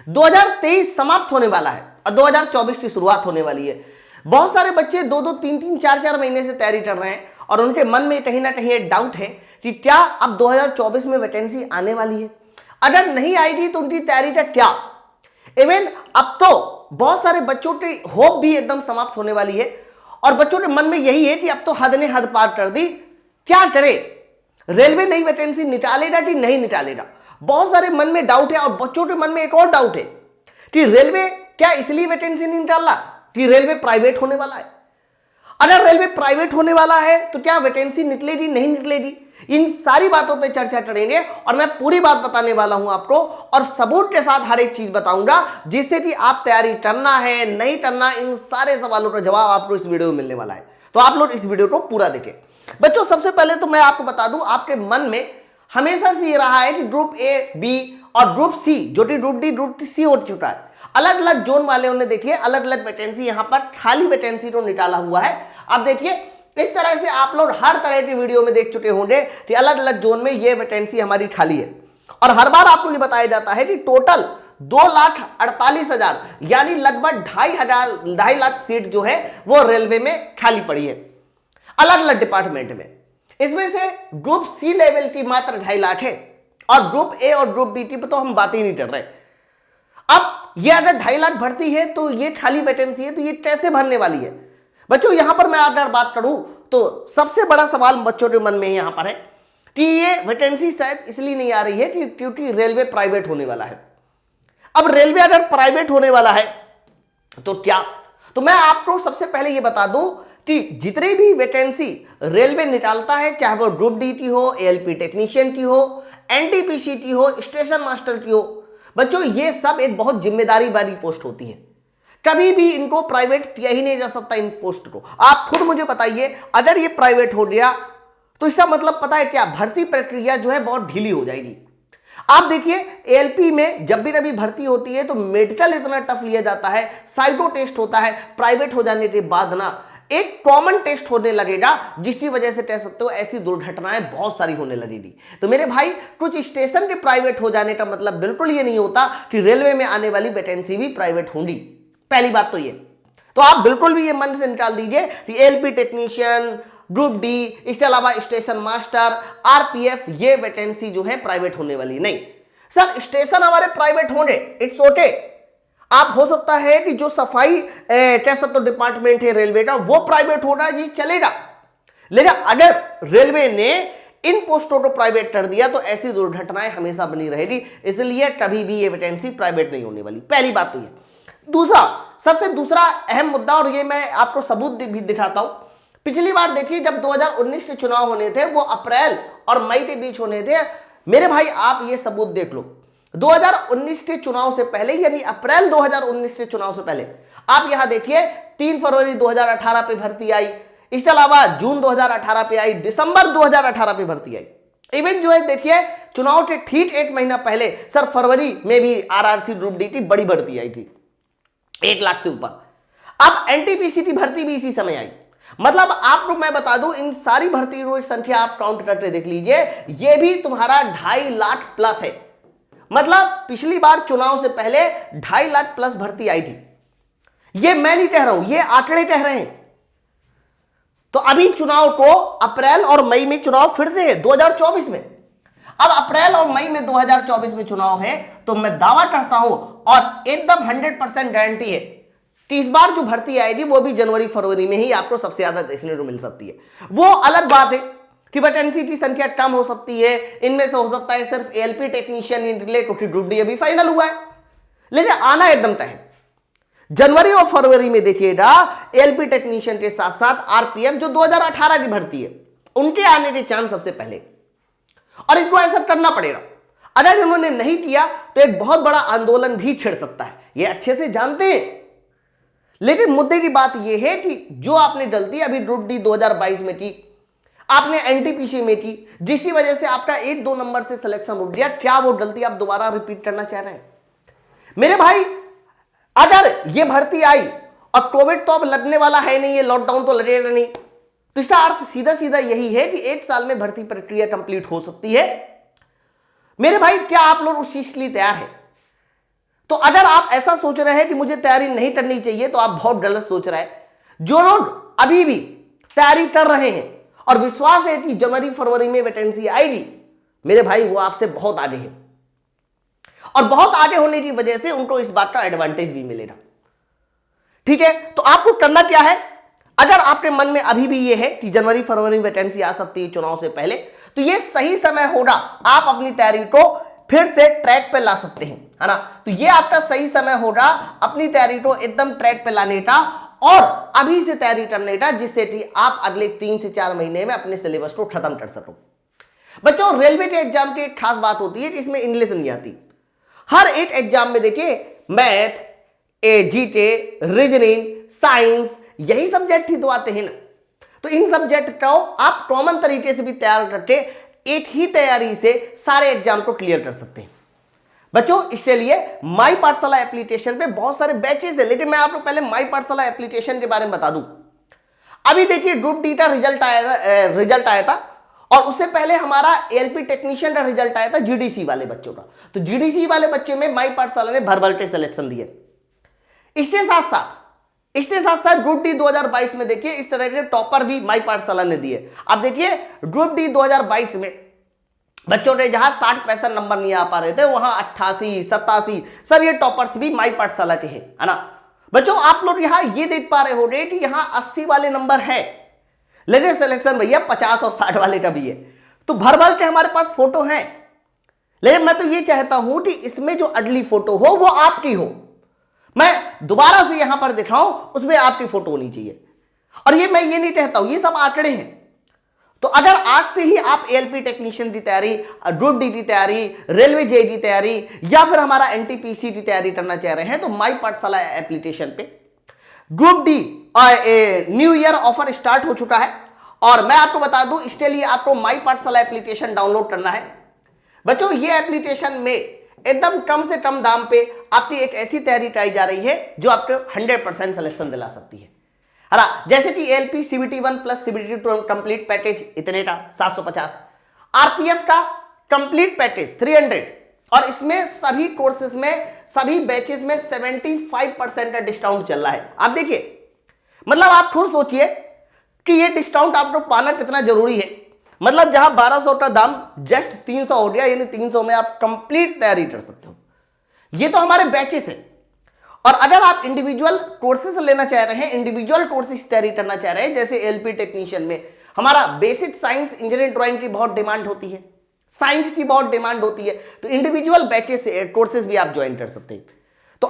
2023 समाप्त होने वाला है और 2024 की शुरुआत होने वाली है। बहुत सारे बच्चे 2-2, 3-3, 4-4 महीने से तैयारी कर रहे हैं और उनके मन में कहीं ना कहीं एक डाउट है कि क्या अब 2024 में वैकेंसी आने वाली है, अगर नहीं आएगी तो उनकी तैयारी का क्या। इवन अब तो बहुत सारे बच्चों की होप भी एकदम समाप्त होने वाली है और बच्चों के मन में यही है कि अब तो हद ने हद पार कर दी, क्या करे, रेलवे नई वैकेंसी निकालेगा कि नहीं निकालेगा। बहुत सारे मन में डाउट है और बच्चों के मन में एक और डाउट है कि रेलवे क्या इसलिए वैकेंसी नहीं निकाल रहा कि रेलवे प्राइवेट होने वाला है। अगर रेलवे प्राइवेट होने वाला है तो क्या वैकेंसी निकलेगी नहीं निकलेगी, इन सारी बातों पे चर्चा करेंगे और मैं पूरी बात बताने वाला हूं आपको और सबूत के साथ हर एक चीज बताऊंगा जिससे कि आप तैयारी करना है नहीं करना, इन सारे सवालों का जवाब आपको इस वीडियो में मिलने वाला है। तो आप लोग इस वीडियो को पूरा देखें। बच्चों सबसे पहले तो मैं आपको बता दूं, आपके मन में हमेशा से ये रहा है कि ग्रुप ए, बी और ग्रुप सी, जो कि ग्रुप डी, ग्रुप सी हो चुका है, अलग अलग जोन वाले ने देखिए अलग अलग वैकेंसी यहां पर खाली वैकेंसी को निकाला हुआ है। अब देखिए इस तरह से आप लोग हर तरह की वीडियो में देख चुके होंगे कि अलग अलग जोन में ये वैकेंसी हमारी खाली है और हर बार आपको ये बताया जाता है कि टोटल 2,48,000 यानी लगभग 2.5 लाख सीट जो है वो रेलवे में खाली पड़ी है अलग अलग डिपार्टमेंट में। इसमें से ग्रुप सी लेवल की मात्र 2.5 लाख है और ग्रुप ए और ग्रुप बी की तो हम बात ही नहीं कर रहे। अब ये अगर 2.5 लाख भर्ती है तो ये खाली वैकेंसी है तो ये कैसे भरने वाली है। बच्चों यहां पर मैं अगर बात करूं तो सबसे बड़ा सवाल बच्चों के मन में यहां पर है कि ये वैकेंसी शायद इसलिए नहीं आ रही है क्योंकि रेलवे प्राइवेट होने वाला है। अब रेलवे अगर प्राइवेट होने वाला है तो क्या, तो मैं आपको सबसे पहले ये बता दूं कि जितनी भी वैकेंसी रेलवे निकालता है, चाहे वो ग्रुप डी की हो, एएलपी टेक्नीशियन की हो, एनटीपीसी की हो, स्टेशन मास्टर की हो, बच्चों ये सब एक बहुत जिम्मेदारी वाली पोस्ट होती है, कभी भी इनको प्राइवेट किया ही नहीं जा सकता। इन पोस्ट को आप खुद मुझे बताइए, अगर ये प्राइवेट हो गया तो इसका मतलब पता है क्या, भर्ती प्रक्रिया जो है बहुत ढीली हो जाएगी। आप देखिए एएलपी में जब भी कभी भर्ती होती है तो मेडिकल इतना टफ लिया जाता है, साइटो टेस्ट होता है, प्राइवेट हो जाने के बाद ना एक कॉमन टेस्ट होने लगेगा जिसकी वजह से कह सकते हो ऐसी दुर्घटनाएं बहुत सारी होने लगेगी। तो मेरे भाई कुछ स्टेशन के प्राइवेट हो जाने का मतलब बिल्कुल ये नहीं होता कि रेलवे में आने वाली वैकेंसी भी प्राइवेट होंगी। पहली बात तो ये, तो आप बिल्कुल भी ये मन से निकाल दीजिए कि एएलपी टेक्नीशियन, ग्रुप डी, इसके अलावा स्टेशन मास्टर, आरपीएफ, ये वैकेंसी जो है प्राइवेट होने वाली नहीं। सर स्टेशन हमारे प्राइवेट होंगे, इट्स ओके। आप हो सकता है कि जो सफाई कह सकते हो डिपार्टमेंट है रेलवे का वो प्राइवेट होगा, ये चलेगा। लेकिन अगर रेलवे ने इन पोस्टों को प्राइवेट कर दिया तो ऐसी दुर्घटनाएं हमेशा बनी रहेगी, इसलिए कभी भी ये वैकेंसी प्राइवेट नहीं होने वाली। पहली बात तो ये। दूसरा, सबसे दूसरा अहम मुद्दा, और ये मैं आपको सबूत भी दिखाता हूं। पिछली बार देखिए जब 2019 के चुनाव होने थे वो अप्रैल और मई के बीच होने थे। मेरे भाई आप ये सबूत देख लो, 2019 के चुनाव से पहले यानी अप्रैल 2019 के चुनाव से पहले आप यहां देखिए 3 फरवरी 2018 पे भर्ती आई, इसके अलावा जून 2018 पे आई, दिसंबर 2018 पे भर्ती आई। इवन जो है देखिए चुनाव के ठीक 1 महीना पहले सर फरवरी में भी आरआरसी ग्रुप डी की बड़ी भर्ती आई थी 1 लाख से ऊपर। अब एनटीपीसी की भर्ती भी इसी समय आई। मतलब आपको मैं बता दूं इन सारी भर्तियों की संख्या आप काउंट करके देख लीजिए, ये भी तुम्हारा 2.5 लाख प्लस है। मतलब पिछली बार चुनाव से पहले 2.5 लाख प्लस भर्ती आई थी। ये मैं नहीं कह रहा हूं, ये आंकड़े कह रहे हैं। तो अभी चुनाव को अप्रैल और मई में चुनाव फिर से है 2024 में। अब अप्रैल और मई में 2024 में चुनाव है तो मैं दावा करता हूं और एकदम 100% गारंटी है कि इस बार जो भर्ती आएगी वो भी जनवरी फरवरी में ही आपको सबसे ज्यादा देखने को मिल सकती है। वो अलग बात है कि वैकेंसी की संख्या कम हो सकती है, इनमें से हो सकता है सिर्फ एएलपी टेक्नीशियन निकले क्योंकि ग्रुप डी अभी फाइनल हुआ है, लेकिन आना एकदम तय है। जनवरी और फरवरी में देखिएगा एएलपी टेक्नीशियन के साथ साथ आरपीएफ जो 2018 की भर्ती है उनके आने के चांस सबसे पहले, और इनको ऐसा करना पड़ेगा। अगर इन्होंने नहीं किया तो एक बहुत बड़ा आंदोलन भी छिड़ सकता है, ये अच्छे से जानते हैं। लेकिन मुद्दे की बात यह है कि जो आपने गलती अभी ग्रुप डी 2022 में की, आपने एनटीपीसी में की, जिसकी वजह से आपका 1-2 नंबर से सिलेक्शन उठ गया, क्या वो गलती आप दोबारा रिपीट करना चाह रहे हैं? मेरे भाई अगर ये भर्ती आई और कोविड तो अब लगने वाला है नहीं, ये लॉकडाउन तो लगेगा नहीं, तो इसका अर्थ सीधा सीधा यही है कि 1 साल में भर्ती प्रक्रिया कंप्लीट हो सकती है। मेरे भाई क्या आप लोग उस चीज के लिए तैयार है? तो अगर आप ऐसा सोच रहे हैं कि मुझे तैयारी नहीं करनी चाहिए तो आप बहुत गलत सोच रहे हैं। जो लोग अभी भी तैयारी कर रहे हैं और विश्वास है कि जनवरी फरवरी में वैकेंसी आएगी, मेरे भाई वो आपसे बहुत आगे है और बहुत आगे होने की वजह से उनको इस बात का एडवांटेज भी मिलेगा। ठीक है, तो आपको करना क्या है, अगर आपके मन में अभी भी ये है कि जनवरी फरवरी में वैकेंसी आ सकती है चुनाव से पहले, तो ये सही समय होगा आप अपनी तैयारी को फिर से ट्रैक पे ला सकते हैं, है ना। तो ये आपका सही समय होगा अपनी तैयारी को एकदम ट्रैक पे लाने का और अभी से तैयारी करने का, जिससे कि आप अगले 3 से 4 महीने में अपने सिलेबस को खत्म कर सको। बच्चों, रेलवे के एग्जाम की एक खास बात होती है कि इसमें इंग्लिश नहीं आती। हर एक एग्जाम में देखिए मैथ, जीके, रीजनिंग, साइंस, यही सब्जेक्ट ही तो आते हैं ना। तो इन सब्जेक्ट को आप कॉमन तरीके से भी तैयार करके एक ही तैयारी से सारे एग्जाम को क्लियर कर सकते हैं। बच्चों, इसके लिए माई पाठशाला एप्लीकेशन पे बहुत सारे बैचेस है, लेकिन मैं आपको पहले माई पाठशाला एप्लीकेशन के बारे में बता दूं। अभी देखिए ग्रुप डी का रिजल्ट आया था और उससे पहले हमारा एलपी टेक्नीशियन का रिजल्ट आया था जीडीसी वाले बच्चों का। तो जीडीसी वाले बच्चे में माई पाठशाला ने भर भर के सिलेक्शन दिए। इसके साथ साथ ग्रुप डी 2022 में देखिए इस तरह के टॉपर भी माई पाठशाला ने दिए। अब देखिए ग्रुप डी 2022 में बच्चों ने जहां 60-65 नंबर नहीं आ पा रहे थे, वहां 88-87 सर ये टॉपर्स भी माई पाठशाला के हैं, है ना। बच्चों, आप लोग यहां ये देख पा रहे होंगे कि यहां 80 वाले नंबर है, लेकिन सिलेक्शन भैया 50 और 60 वाले का भी है। तो भर भर के हमारे पास फोटो हैं, लेकिन मैं तो ये चाहता हूं कि इसमें जो अगली फोटो हो वो आपकी हो। मैं दोबारा से यहां पर दिखाऊं, उसमें आपकी फोटो होनी चाहिए। और ये मैं ये नहीं कहता हूं, ये सब आंकड़े हैं। तो अगर आज से ही आप एएलपी टेक्नीशियन की तैयारी, ग्रुप डी की तैयारी, रेलवे जेई की तैयारी या फिर हमारा एनटीपीसी की तैयारी करना चाह रहे हैं, तो माई पाठशाला एप्लीकेशन पे group D new year offer start हो चुका है। और मैं आपको बता दूं, इसके लिए आपको माई पाठशाला एप्लीकेशन डाउनलोड करना है। बच्चों, ये एप्लीकेशन में एकदम कम से कम दाम पे आपकी एक ऐसी तैयारी कराई जा रही है जो आपको 100% सिलेक्शन दिला सकती है ना। जैसे कि LP CBT 1 plus CBT 2 complete package इतने का 750, आरपीएफ का कंप्लीट पैकेज 300, और इसमें सभी कोर्सेज में, सभी बैचेस में 75% का डिस्काउंट चल रहा है। आप देखिए, मतलब आप खुद सोचिए कि ये डिस्काउंट आपको पाना कितना जरूरी है। मतलब जहां 1200 का दाम जस्ट 300 हो गया, यानी 300 में आप कंप्लीट तैयारी कर सकते हो। ये तो हमारे बैचेस हैं। और अगर आप इंडिविजुअल कोर्सेज लेना चाह रहे हैं, इंडिविजुअल कोर्सेज तैयारी करना चाह रहे हैं, जैसे एलपी टेक्नीशियन में हमारा बेसिक साइंस, इंजीनियरिंग, ड्राइंग की बहुत डिमांड होती है, साइंस की बहुत डिमांड होती है, तो इंडिविजुअल बैचेस कोर्सेज भी आप ज्वाइन कर सकते हैं। तो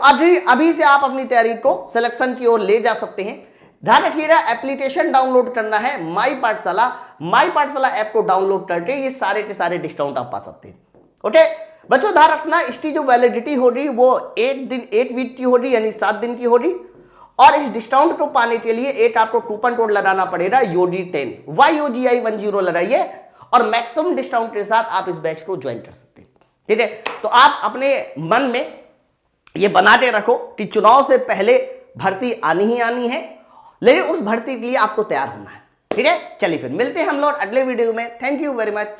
अभी से आप अपनी तैयारी को सिलेक्शन की ओर ले जा सकते हैं। ध्यान रखिएगा, एप्लीकेशन डाउनलोड करना है माई पाठशाला ऐप को डाउनलोड करके ये सारे के सारे डिस्काउंट आप पा सकते हैं। ओके बच्चों, ध्यान रखना, इसकी जो वैलिडिटी होगी वो 1 वीक की होगी, यानी 7 दिन की होगी। और इस डिस्काउंट को पाने के लिए एक आपको कूपन कोड लगाना पड़ेगा, YOGI10, YOGI10 लगाइए और मैक्सिमम डिस्काउंट के साथ आप इस बैच को ज्वाइन कर सकते हैं। ठीक है, तो आप अपने मन में ये बनाते रखो कि चुनाव से पहले भर्ती आनी ही आनी है, लेकिन उस भर्ती के लिए आपको तैयार होना है। ठीक है, चलिए फिर मिलते हैं हम लोग अगले वीडियो में। Thank you very much.